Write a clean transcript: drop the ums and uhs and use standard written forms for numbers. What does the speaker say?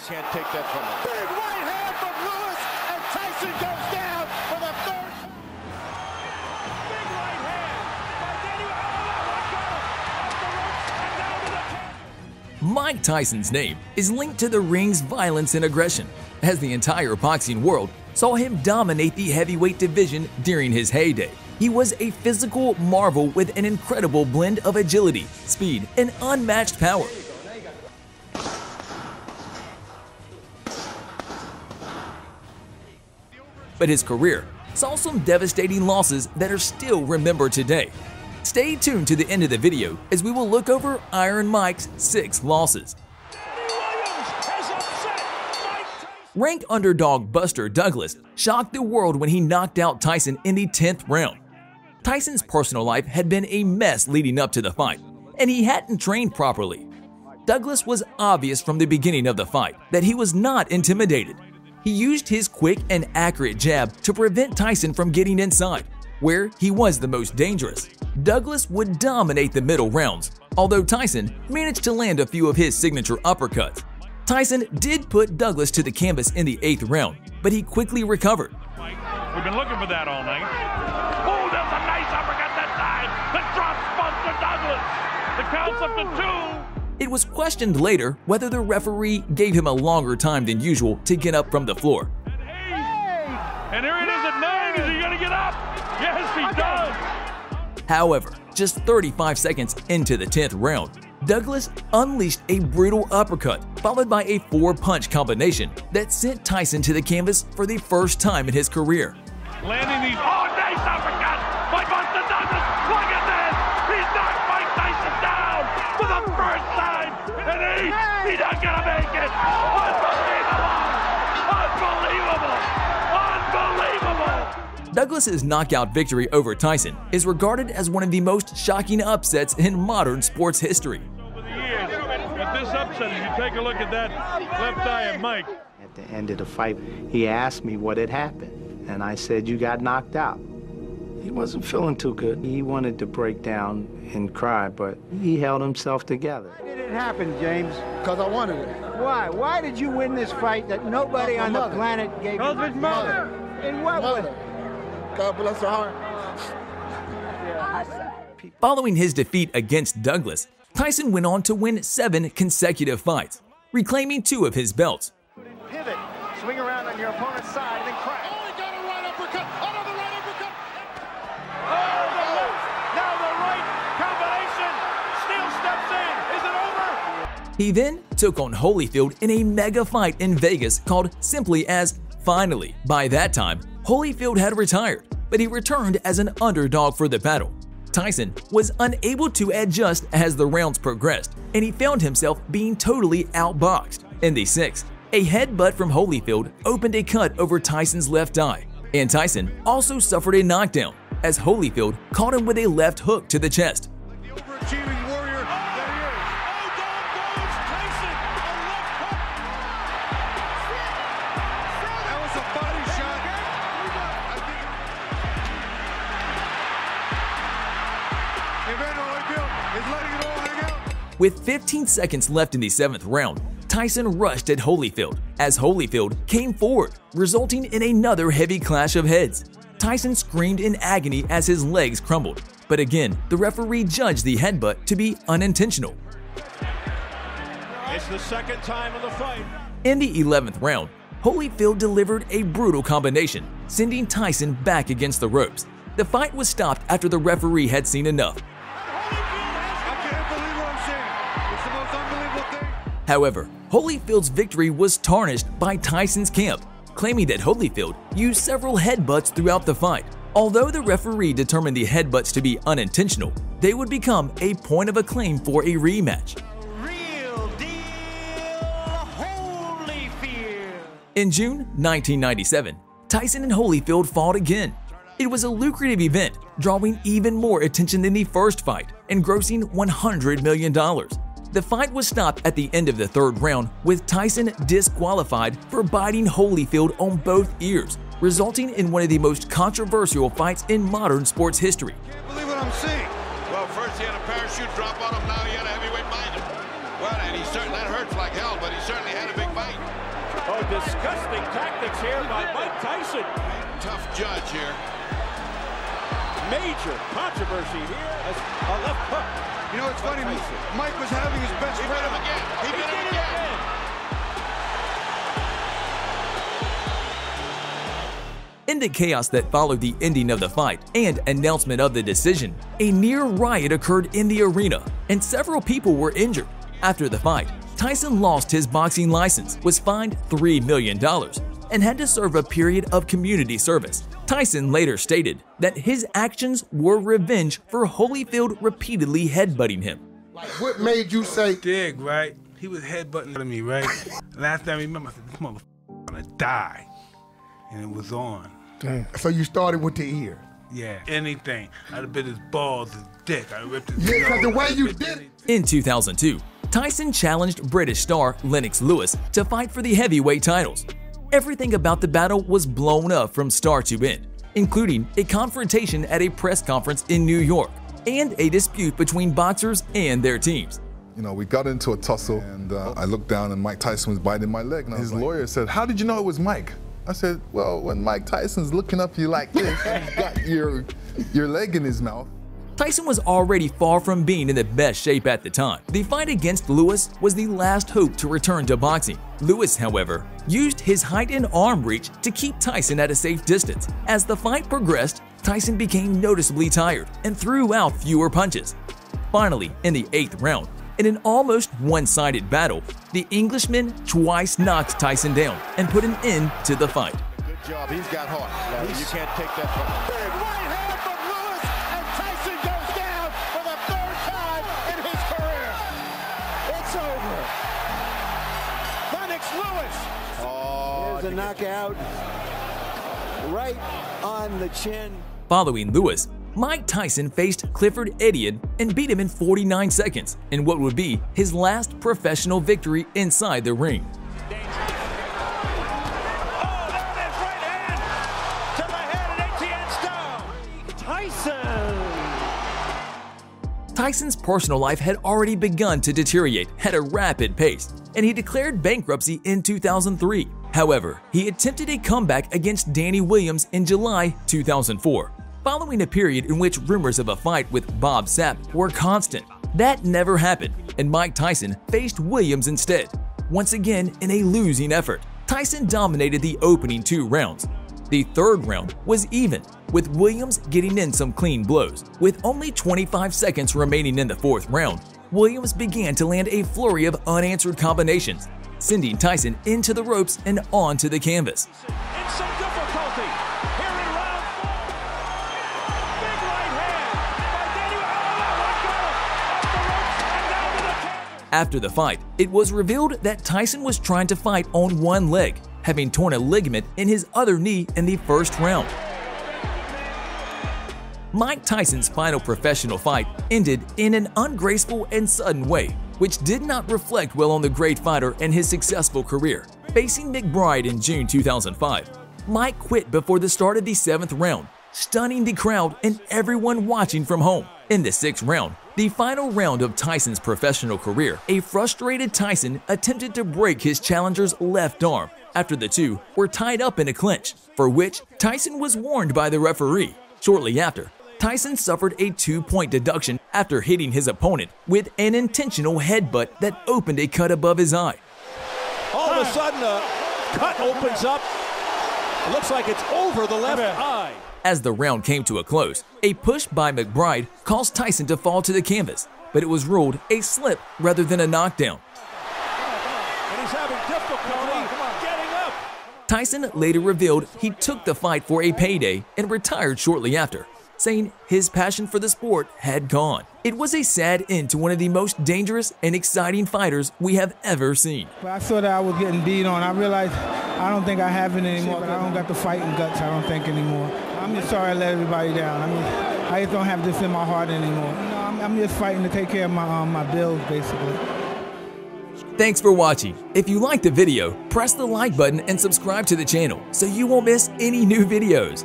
You can't take that from him. Big right hand from Lewis, and Tyson goes down for the third. Big right hand by Daniel. Off the ropes and down to the top. Mike Tyson's name is linked to the ring's violence and aggression, as the entire boxing world saw him dominate the heavyweight division during his heyday. He was a physical marvel with an incredible blend of agility, speed, and unmatched power. But his career saw some devastating losses that are still remembered today. Stay tuned to the end of the video as we will look over Iron Mike's 6 losses. Rank underdog Buster Douglas shocked the world when he knocked out Tyson in the 10th round. Tyson's personal life had been a mess leading up to the fight, and he hadn't trained properly. Douglas was obvious from the beginning of the fight that he was not intimidated. He used his quick and accurate jab to prevent Tyson from getting inside, where he was the most dangerous. Douglas would dominate the middle rounds, although Tyson managed to land a few of his signature uppercuts. Tyson did put Douglas to the canvas in the 8th round, but he quickly recovered. We've been looking for that all night. Oh, there's a nice uppercut that time. The drop Buster Douglas. The count's up to 2. It was questioned later whether the referee gave him a longer time than usual to get up from the floor. And here it is at 9. Is he going to get up? Yes, he does. However, just 35 seconds into the 10th round, Douglas unleashed a brutal uppercut followed by a 4-punch combination that sent Tyson to the canvas for the first time in his career. Landing these. Oh, nice uppercut by Buster Douglas. Look at this. He's knocked Mike Tyson down for the first time. And he's not going to make it. Unbelievable. Unbelievable. Douglas's knockout victory over Tyson is regarded as one of the most shocking upsets in modern sports history. Over the years, but this upset, if you take a look at that left eye of Mike. At the end of the fight, he asked me what had happened, and I said, "You got knocked out." He wasn't feeling too good. He wanted to break down and cry, but he held himself together. Why did it happen, James? Because I wanted it. Why? Why did you win this fight that nobody on the planet gave you? His mother. In what way? Mother. God bless her heart. Following his defeat against Douglas, Tyson went on to win 7 consecutive fights, reclaiming 2 of his belts. Pivot, swing around on your opponent's side, and then crack. Oh, he got a right uppercut. Another right uppercut. Oh, the left. Now the right combination. Steele steps in. Is it over? He then took on Holyfield in a mega fight in Vegas called simply as Finally. By that time, Holyfield had retired, but he returned as an underdog for the battle. Tyson was unable to adjust as the rounds progressed, and he found himself being totally outboxed. In the 6th, a headbutt from Holyfield opened a cut over Tyson's left eye, and Tyson also suffered a knockdown as Holyfield caught him with a left hook to the chest. The overachieving warrior that he is. Oh, down goes Tyson. A left hook. That was a body shot. Evander Holyfield is letting it all hang out. With 15 seconds left in the 7th round, Tyson rushed at Holyfield as Holyfield came forward, resulting in another heavy clash of heads. Tyson screamed in agony as his legs crumbled, but again, the referee judged the headbutt to be unintentional. It's the 2nd time of the fight. In the 11th round, Holyfield delivered a brutal combination, sending Tyson back against the ropes. The fight was stopped after the referee had seen enough. I can't believe what I'm seeing. It's the most unbelievable thing. However, Holyfield's victory was tarnished by Tyson's camp, claiming that Holyfield used several headbutts throughout the fight. Although the referee determined the headbutts to be unintentional, they would become a point of acclaim for a rematch. Real deal Holyfield. In June 1997, Tyson and Holyfield fought again. It was a lucrative event, drawing even more attention than the first fight and grossing $100 million. The fight was stopped at the end of the 3rd round, with Tyson disqualified for biting Holyfield on both ears, resulting in one of the most controversial fights in modern sports history. Can't believe what I'm seeing. Well, first he had a parachute drop on him, now he had a heavyweight bind him. Well, and that hurts like hell, but he certainly had a big bite. disgusting tactics here by Mike Tyson. Tough judge here. Major controversy here as a left hook. You know, it's funny, Mike was having his best He friend. did him again. He did it again. In the chaos that followed the ending of the fight and announcement of the decision, a near riot occurred in the arena and several people were injured. After the fight, Tyson lost his boxing license, was fined $3 million, and had to serve a period of community service. Tyson later stated that his actions were revenge for Holyfield repeatedly headbutting him. What made you say? Dig, right? He was headbutting me, right? Last time I remember, I said, this motherfucker gonna die. And it was on. Damn. So you started with the ear? Yeah, anything. I'd have bit his balls, his dick. I ripped his Yeah, because the way you did it. In 2002, Tyson challenged British star Lennox Lewis to fight for the heavyweight titles. Everything about the battle was blown up from start to end, including a confrontation at a press conference in New York and a dispute between boxers and their teams. You know, we got into a tussle, and I looked down, and Mike Tyson was biting my leg. And his lawyer said, "How did you know it was Mike?" I said, "Well, when Mike Tyson's looking up you like this, and he's got your leg in his mouth." Tyson was already far from being in the best shape at the time. The fight against Lewis was the last hope to return to boxing. Lewis, however, used his height and arm reach to keep Tyson at a safe distance. As the fight progressed, Tyson became noticeably tired and threw out fewer punches. Finally, in the 8th round, in an almost one-sided battle, the Englishman twice knocked Tyson down and put an end to the fight. Good job. He's got heart. You can't take that from him. Big right hand from Lewis, and Tyson goes down for the 3rd time in his career. It's over. Lennox Lewis. There's a knockout right on the chin. Following Lewis, Mike Tyson faced Clifford Ediad and beat him in 49 seconds in what would be his last professional victory inside the ring. Tyson's personal life had already begun to deteriorate at a rapid pace, and he declared bankruptcy in 2003. However, he attempted a comeback against Danny Williams in July 2004, following a period in which rumors of a fight with Bob Sapp were constant. That never happened, and Mike Tyson faced Williams instead. Once again, in a losing effort, Tyson dominated the opening 2 rounds. The 3rd round was even, with Williams getting in some clean blows. With only 25 seconds remaining in the 4th round, Williams began to land a flurry of unanswered combinations, sending Tyson into the ropes and onto the canvas. In some difficulty here in round 4. Big right hand by Danny. Off the ropes and down to the canvas. After the fight, it was revealed that Tyson was trying to fight on one leg, having torn a ligament in his other knee in the 1st round. Mike Tyson's final professional fight ended in an ungraceful and sudden way, which did not reflect well on the great fighter and his successful career. Facing McBride in June 2005, Mike quit before the start of the 7th round, stunning the crowd and everyone watching from home. In the 6th round, the final round of Tyson's professional career, a frustrated Tyson attempted to break his challenger's left arm after the two were tied up in a clinch, for which Tyson was warned by the referee. Shortly after, Tyson suffered a 2-point deduction after hitting his opponent with an intentional headbutt that opened a cut above his eye. All of a sudden, a cut opens up. It looks like it's over the left eye. As the round came to a close, a push by McBride caused Tyson to fall to the canvas, but it was ruled a slip rather than a knockdown. And he's having difficulty getting up. Tyson later revealed he took the fight for a payday and retired shortly after, saying his passion for the sport had gone. It was a sad end to one of the most dangerous and exciting fighters we have ever seen. I saw that I was getting beat on. I realized I don't think I have it anymore. I don't got the fighting guts, I don't think, anymore. I'm just sorry I let everybody down. I just don't have this in my heart anymore. You know, I'm just fighting to take care of my bills, basically. Thanks for watching. If you liked the video, press the like button and subscribe to the channel so you won't miss any new videos.